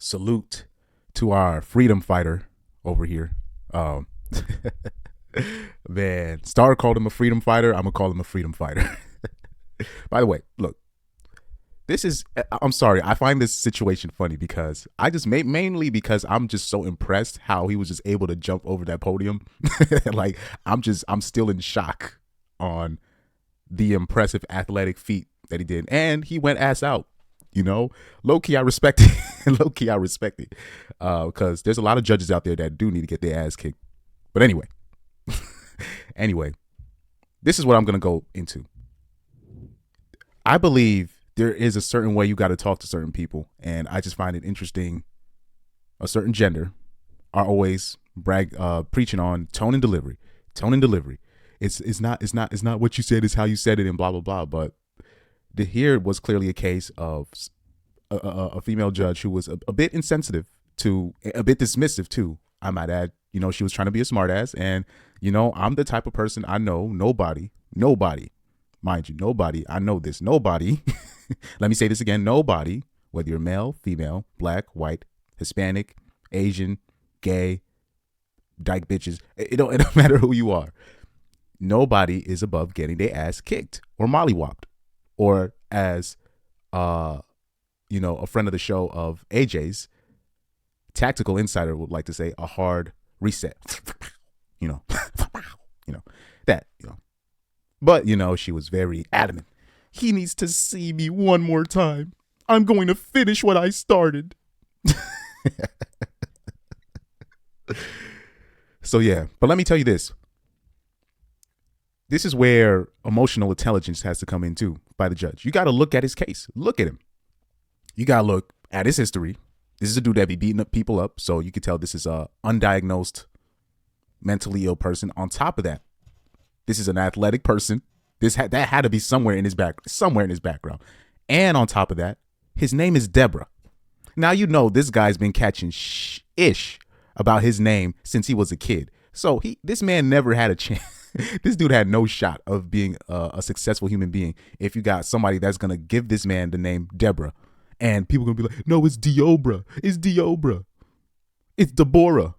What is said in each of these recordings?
Salute to our freedom fighter over here. Um, Man, Star called him a freedom fighter. I'm gonna call him a freedom fighter. By the way, look, this is. I'm sorry. I find this situation funny because I just mainly because I'm just so impressed how he was just able to jump over that podium. Like I'm still in shock on the impressive athletic feat that he did, and he went ass out. Low key I respect it. Low key I respect it, because there's a lot of judges out there that do need to get their ass kicked. But anyway, this is what I'm gonna go into. I believe there is a certain way you got to talk to certain people, and I just find it interesting. A certain gender are always preaching on tone and delivery. Tone and delivery. It's not what you said. It's how you said it, and blah blah blah. But here was clearly a case of a female judge who was a bit insensitive to, a bit dismissive too, I might add. She was trying to be a smartass, and I'm the type of person, I know nobody, mind you, nobody, I know this, nobody. Let me say this again, nobody, whether you're male, female, black, white, Hispanic, Asian, gay, dyke bitches, it don't matter who you are. Nobody is above getting their ass kicked or mollywopped, or as a friend of the show of AJ's, Tactical Insider would like to say, a hard reset. That. But she was very adamant. He needs to see me one more time. I'm going to finish what I started. So yeah, but let me tell you this. This is where emotional intelligence has to come in too by the judge. You got to look at his case. Look at him. You got to look at his history. This is a dude that be beating up people up, so you can tell this is a undiagnosed mentally ill person. On top of that, this is an athletic person. That had to be somewhere in his background. And on top of that, his name is Deborah. Now this guy's been catching ish about his name since he was a kid. So this man never had a chance. This dude had no shot of being a successful human being if you got somebody that's gonna give this man the name Deborah. And people gonna be like, no, it's Deobra. It's Deobra. It's Deborah.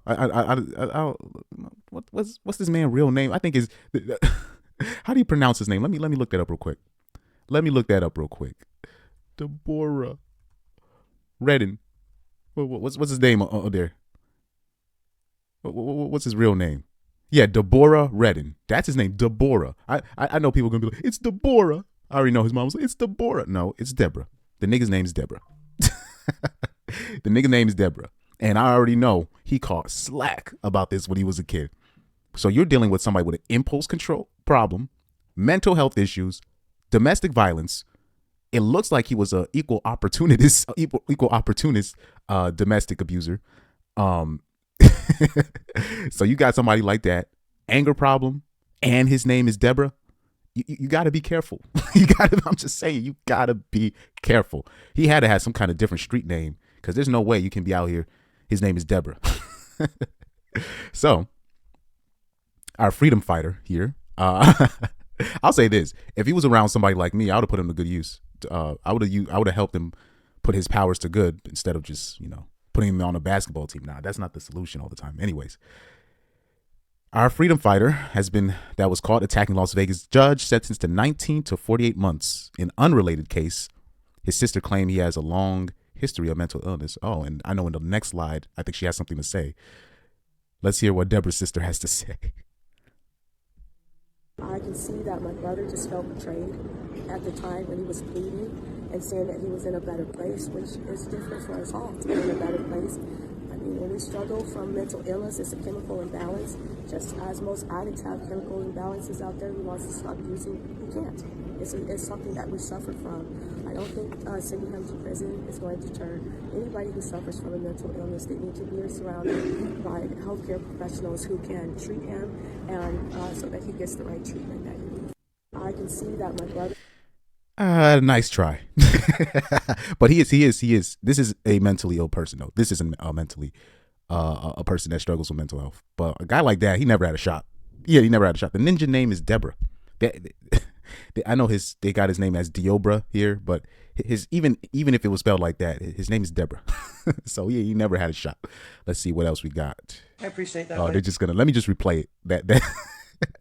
What's this man's real name? I think is how do you pronounce his name? Let me look that up real quick. Deborah Redden. What's his name there? What's his real name? Yeah, Deborah Redden. That's his name, Deborah. I know people are gonna be like, it's Deborah. I already know his mom was like, it's Deborah. No, it's Deborah. The nigga's name is Deborah. The nigga's name is Deborah. And I already know he caught slack about this when he was a kid. So you're dealing with somebody with an impulse control problem, mental health issues, domestic violence. It looks like he was a equal opportunist domestic abuser. So you got somebody like that, anger problem, and his name is Deborah. You got to be careful. I'm just saying, you got to be careful. He had to have some kind of different street name, because there's no way you can be out here. His name is Deborah. So our freedom fighter here, I'll say this. If he was around somebody like me, I would have put him to good use. I would have helped him put his powers to good instead of just, putting him on a basketball team. Nah, that's not the solution all the time. Anyways, our freedom fighter that was caught attacking Las Vegas judge sentenced to 19 to 48 months. In unrelated case, his sister claimed he has a long history of mental illness. Oh, and I know in the next slide, I think she has something to say. Let's hear what Deborah's sister has to say. I can see that my brother just felt betrayed at the time when he was pleading and saying that he was in a better place, which is different for us all to be in a better place. I mean, when we struggle from mental illness, it's a chemical imbalance. Just as most addicts have chemical imbalances out there, we want to stop using, we can't. It's something that we suffer from. I don't think sending him to prison is going to deter anybody who suffers from a mental illness. They need to be surrounded by healthcare professionals who can treat him and so that he gets the right treatment that he needs. I can see that my brother. Nice try. But he is. This is a mentally ill person, though. This isn't a person that struggles with mental health. But a guy like that, he never had a shot. Yeah, he never had a shot. The ninja name is Deborah. I know they got his name as Diobra here, but his even if it was spelled like that, his name is Deborah. So yeah, he never had a shot. Let's see what else we got. I appreciate that. Oh, they're just gonna let me just replay it. That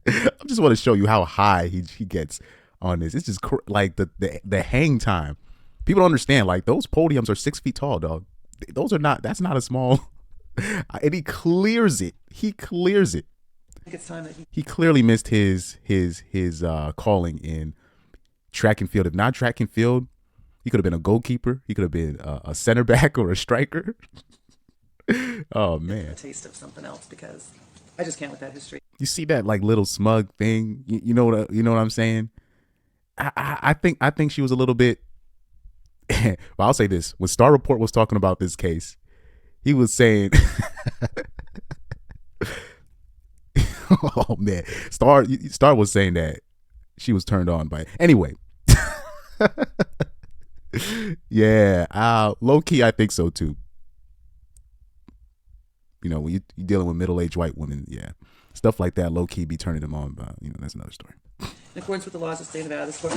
I just want to show you how high he gets on this. It's just like the hang time. People don't understand. Like those podiums are 6 feet tall, dog. Those are not. That's not a small. And he clears it. He clears it. I think it's time that He clearly missed his calling in track and field. If not track and field, he could have been a goalkeeper. He could have been a center back or a striker. Oh man, a taste of something else, because I just can't with that history. You see that like little smug thing? You know what I'm saying? I think she was a little bit. Well, I'll say this: when Star Report was talking about this case, he was saying, "Oh man, Star was saying that she was turned on by it." Anyway, yeah, low key, I think so too. You know, when you're dealing with middle-aged white women, yeah, stuff like that, low key, be turning them on. But you know, that's another story. In accordance with the laws of the state of Nevada, this court.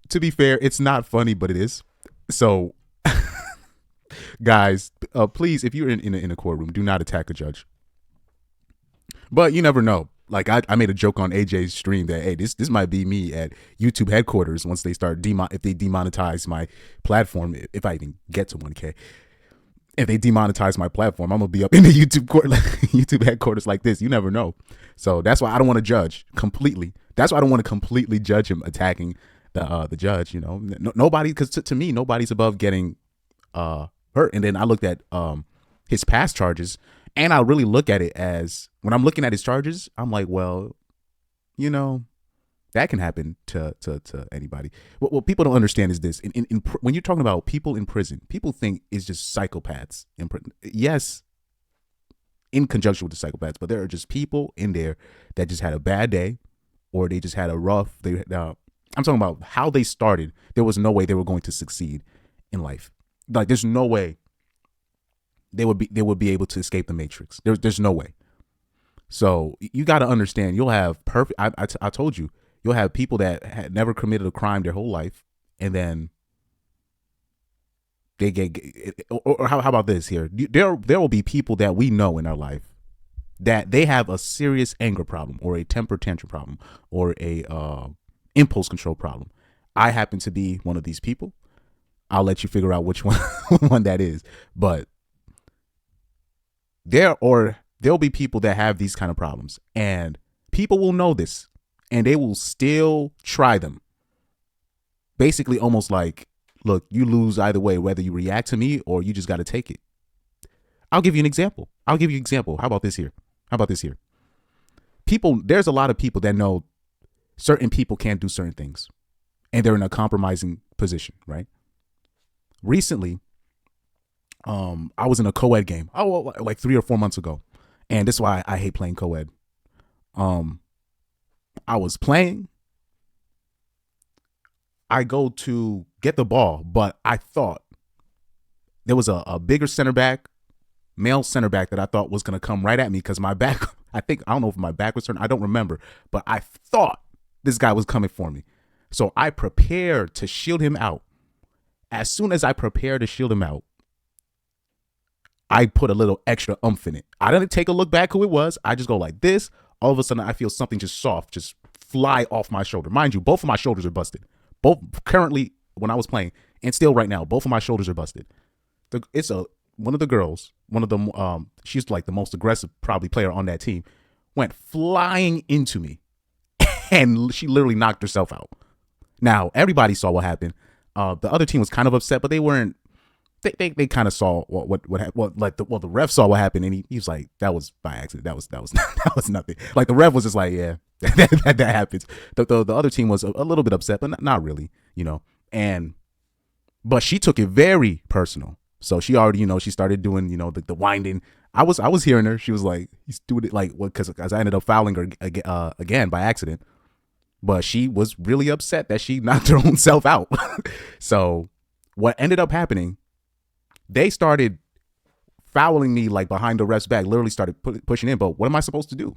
To be fair, it's not funny, but it is. So, guys, please, if you're in a courtroom, do not attack a judge. But you never know. Like I made a joke on AJ's stream that, hey, this might be me at YouTube headquarters once they start if they demonetize my platform, if I even get to 1K. If they demonetize my platform, I'm gonna be up in the YouTube headquarters like this. You never know. So that's why I don't want to judge completely. That's why I don't want to completely judge him attacking the judge. You know, nobody, because to me, nobody's above getting hurt. And then I looked at his past charges, and I really look at it as, when I'm looking at his charges, I'm like, well, you know, that can happen to anybody. What people don't understand is this: when you're talking about people in prison, people think it's just psychopaths in prison. Yes, in conjunction with the psychopaths, but there are just people in there that just had a bad day, or they just had a rough. I'm talking about how they started. There was no way they were going to succeed in life. Like, there's no way they would be able to escape the matrix. There's no way. So you got to understand. You'll have perfect. I told you. You'll have people that had never committed a crime their whole life, and then they get. Or how about this here? There will be people that we know in our life that they have a serious anger problem, or a temper tantrum problem, or a impulse control problem. I happen to be one of these people. I'll let you figure out which one that is. But there'll be people that have these kind of problems, and people will know this. And they will still try them. Basically, almost like, look, you lose either way, whether you react to me or you just got to take it. I'll give you an example. How about this here? There's a lot of people that know certain people can't do certain things, and they're in a compromising position, right? Recently, I was in a co-ed game, like 3 or 4 months ago. And this is why I hate playing co-ed. I was playing. I go to get the ball, but I thought there was a bigger center back, male center back, that I thought was going to come right at me because my back, I don't know if my back was turned. I don't remember, but I thought this guy was coming for me. So I prepared to shield him out. As soon as I prepared to shield him out, I put a little extra oomph in it. I didn't take a look back who it was. I just go like this. All of a sudden, I feel something just soft, just fly off my shoulder. Mind you, both of my shoulders are busted. Both currently, when I was playing, and still right now, both of my shoulders are busted. One of the girls, one of them, she's like the most aggressive probably player on that team, went flying into me, and she literally knocked herself out. Now, everybody saw what happened. The other team was kind of upset, but they weren't. They kind of saw the ref saw what happened, and he was like, that was by accident. That was nothing. Like, the ref was just like, yeah, that happens. The other team was a little bit upset, but not really, you know. But she took it very personal. So she already, she started doing, the winding. I was hearing her. She was like, he's doing it like, because I ended up fouling her again by accident. But she was really upset that she knocked her own self out. So what ended up happening? They started fouling me like behind the ref's back, literally started pushing in. But what am I supposed to do?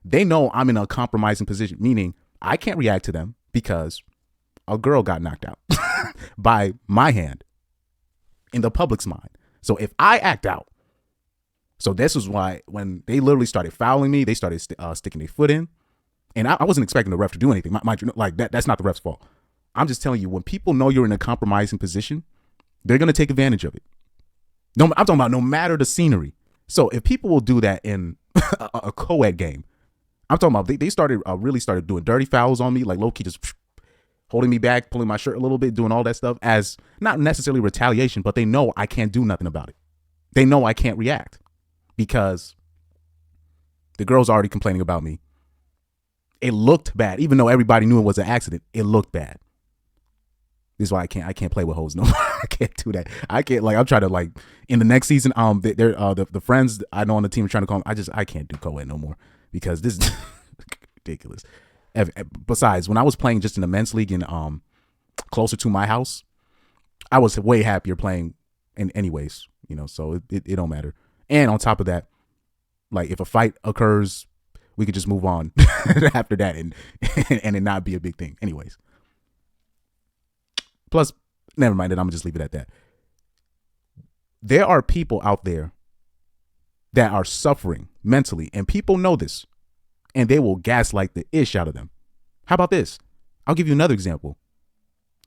They know I'm in a compromising position, meaning I can't react to them because a girl got knocked out by my hand in the public's mind. So if I act out, so this is why when they literally started fouling me, they started sticking their foot in. And I wasn't expecting the ref to do anything. Like that's not the ref's fault. I'm just telling you, when people know you're in a compromising position, they're going to take advantage of it. No, I'm talking about no matter the scenery. So if people will do that in a co-ed game, I'm talking about they started really started doing dirty fouls on me, like low key just holding me back, pulling my shirt a little bit, doing all that stuff as not necessarily retaliation, but they know I can't do nothing about it. They know I can't react because the girl's already complaining about me. It looked bad, even though everybody knew it was an accident. It looked bad. This is why I can't play with hoes no more. I can't do that. I can't I'm trying to in the next season. They're the friends I know on the team are trying to call them. I can't do co-ed no more because this is ridiculous. Besides, when I was playing just in the men's league in closer to my house, I was way happier playing in anyways. So it don't matter. And on top of that, like if a fight occurs, we could just move on after that and it not be a big thing. Anyways. Plus, never mind it. I'm going to just leave it at that. There are people out there that are suffering mentally, and people know this, and they will gaslight the ish out of them. How about this? I'll give you another example.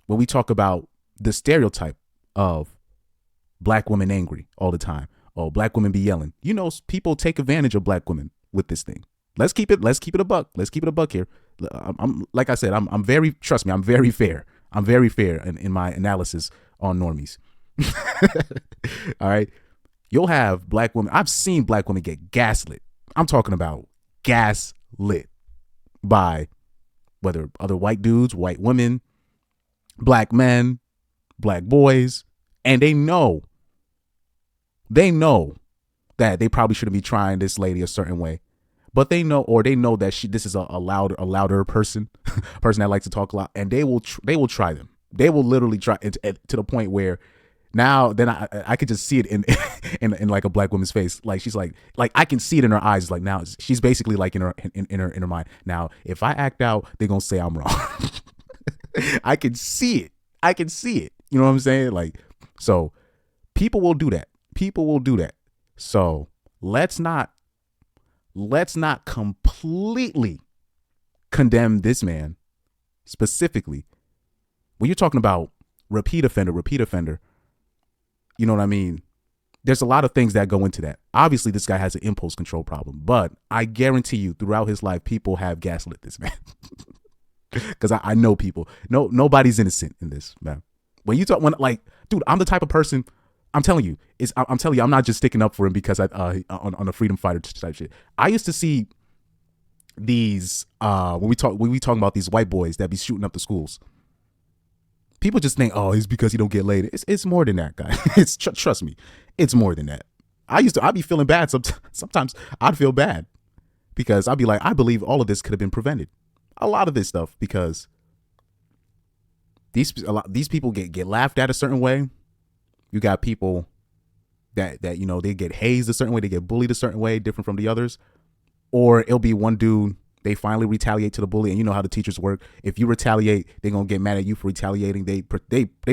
When we talk about the stereotype of black women angry all the time. Oh, black women be yelling. People take advantage of black women with this thing. Let's keep it a buck. Let's keep it a buck here. I'm like I said, I'm very fair. I'm very fair in my analysis on normies. All right. You'll have black women. I've seen black women get gaslit. I'm talking about gaslit by whether other white dudes, white women, black men, black boys. And they know that they probably shouldn't be trying this lady a certain way. But they know that this is a louder person that likes to talk a lot, and they will try them. They will literally try to the point where now then I could just see it in like a black woman's face. Like she's like I can see it in her eyes. Like now she's basically like in her mind. Now if I act out, they're gonna say I'm wrong. I can see it. You know what I'm saying? Like so, people will do that. So let's not completely condemn this man specifically. When you're talking about repeat offender, you know what I mean? There's a lot of things that go into that. Obviously, this guy has an impulse control problem, but I guarantee you throughout his life, people have gaslit this man. Because I know people. Nobody's innocent in this, man. Dude, I'm the type of person, I'm telling you, I'm not just sticking up for him because on the freedom fighter type shit. I used to see these when we talking about these white boys that be shooting up the schools. People just think, oh, it's because he don't get laid. It's more than that, guy. Trust me, it's more than that. I'd be feeling bad sometimes. I'd feel bad because I'd be like, I believe all of this could have been prevented. A lot of this stuff because these people get laughed at a certain way. You got people that they get hazed a certain way, they get bullied a certain way, different from the others. Or it'll be one dude, they finally retaliate to the bully, and you know how the teachers work. If you retaliate, they're gonna get mad at you for retaliating. They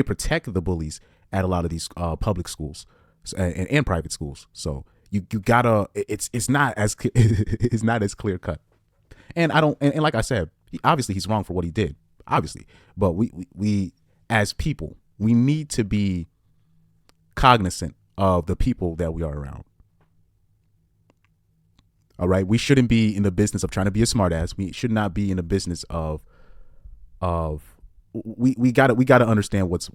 protect the bullies at a lot of these public schools and private schools. So you gotta it's not as clear cut. And I don't and like I said, obviously he's wrong for what he did, obviously. But we as people, we need to be cognizant of the people that we are around. All right, we shouldn't be in the business of trying to be a smartass. We should not be in the business of we gotta understand what's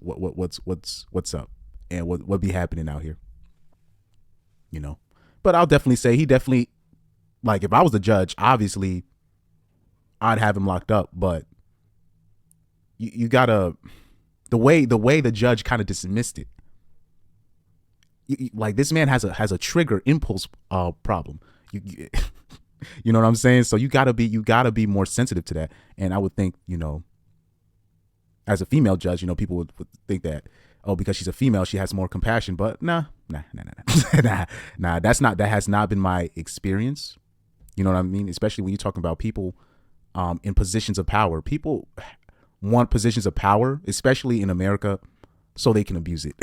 up and what be happening out here. But I'll definitely say if I was the judge, obviously I'd have him locked up. But you gotta the way the judge kind of dismissed it. Like this man has a trigger impulse problem. You know what I'm saying? So you gotta be more sensitive to that. And I would think, as a female judge, people would think that, oh, because she's a female, she has more compassion. But nah, Nah. That has not been my experience. You know what I mean? Especially when you're talking about people in positions of power. People want positions of power, especially in America, so they can abuse it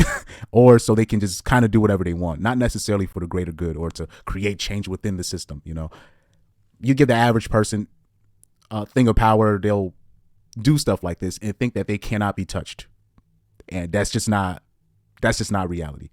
or so they can just kind of do whatever they want, not necessarily for the greater good or to create change within the system. You know, you give the average person a thing of power, they'll do stuff like this and think that they cannot be touched. And that's just not reality.